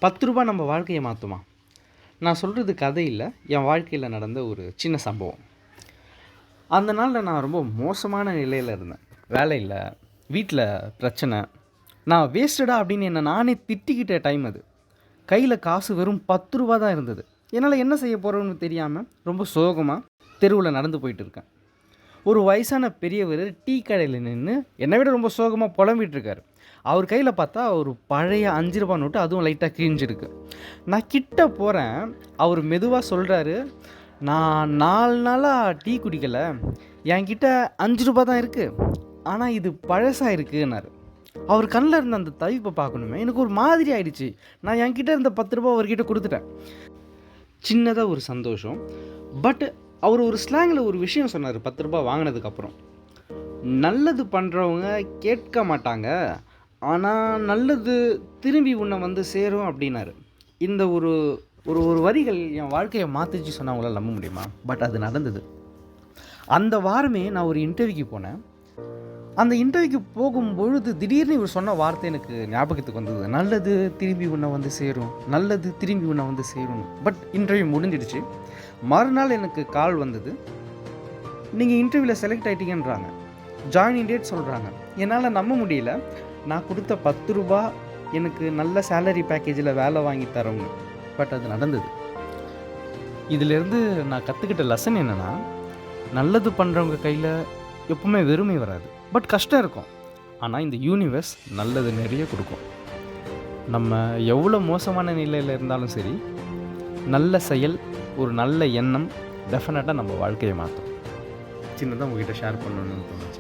ரூ. 10 நம்ம வாழ்க்கையை மாற்றுமா? நான் சொல்கிறது கதை இல்லை, என் வாழ்க்கையில் நடந்த ஒரு சின்ன சம்பவம். அந்த நாளில் நான் ரொம்ப மோசமான நிலையில் இருந்தேன். வேலை இல்லை, வீட்டில் பிரச்சனை, நான் வேஸ்டடா அப்படின்னு என்னை நானே திட்டிக்கிட்ட டைம் அது. கையில் காசு வெறும் ரூ. 10 தான் இருந்தது. என்னால் என்ன செய்ய போகிறோன்னு தெரியாமல் ரொம்ப சோகமாக தெருவில் நடந்து போயிட்டு இருக்கேன். ஒரு வயசான பெரியவர் டீ கடையில் நின்று என்னை விட ரொம்ப சோகமாக புலம்பிகிட்டு இருக்கார். அவர் கையில் பார்த்தா ஒரு பழைய ரூ. 5 நோட்டு, அதுவும் லைட்டாக கிழிஞ்சிருக்கு. நான் கிட்ட போகிறேன். அவர் மெதுவாக சொல்கிறாரு, நான் 4 நாளாக டீ குடிக்கலை, என்கிட்ட ரூ. 5 தான் இருக்குது, ஆனால் இது பழசாக இருக்குன்னாரு. அவர் கண்ணில் இருந்த அந்த தவிப்பை பார்க்கணுமே, எனக்கு ஒரு மாதிரி ஆயிடுச்சு. நான் என்கிட்ட இருந்த ரூ. 10 அவர்கிட்ட கொடுத்துட்டேன். சின்னதாக ஒரு சந்தோஷம். பட் அவர் ஒரு ஸ்லாங்கில் ஒரு விஷயம் சொன்னார். ரூ. 10 வாங்கினதுக்கப்புறம், நல்லது பண்ணுறவங்க கேட்க மாட்டாங்க, ஆனால் நல்லது திரும்பி உன்னை வந்து சேரும் அப்படின்னாரு. இந்த ஒரு ஒரு ஒரு வரிகள் என் வாழ்க்கையை மாற்றிச்சு சொன்னால் அவங்களால நம்ப முடியுமா? பட் அது நடந்தது. அந்த வாரமே நான் ஒரு இன்டர்வியூக்கு போனேன். அந்த இன்டர்வியூக்கு போகும்பொழுது திடீர்னு இவர் சொன்ன வார்த்தை எனக்கு ஞாபகத்துக்கு வந்தது. நல்லது திரும்பி உன்னை வந்து சேரும், நல்லது திரும்பி உன்னை வந்து சேரும். பட் இன்டர்வியூ முடிஞ்சிடுச்சு. மறுநாள் எனக்கு கால் வந்தது. நீங்கள் இன்டர்வியூவில் செலக்ட் ஆகிட்டீங்கன்றாங்க, ஜாயினிங் டேட் சொல்கிறாங்க. என்னால் நம்ப முடியல. நான் கொடுத்த ரூ. 10 எனக்கு நல்ல சேலரி பேக்கேஜில் வேலை வாங்கி தரவங்க. பட் அது நடந்தது. இதிலேருந்து நான் கற்றுக்கிட்ட லெசன் என்னென்னா, நல்லது பண்ணுறவங்க கையில் எப்பவுமே வெறுமை வராது, பட் கஷ்டம் இருக்கும். ஆனால் இந்த யூனிவர்ஸ் நல்லது நிறைய கொடுக்கும். நம்ம எவ்வளோ மோசமான நிலையில் இருந்தாலும் சரி, நல்ல செயல், ஒரு நல்ல எண்ணம் டெஃபினட்டாக நம்ம வாழ்க்கையை மாற்றும். சின்னதாக உங்ககிட்ட ஷேர் பண்ணணும்னு தோணுச்சு.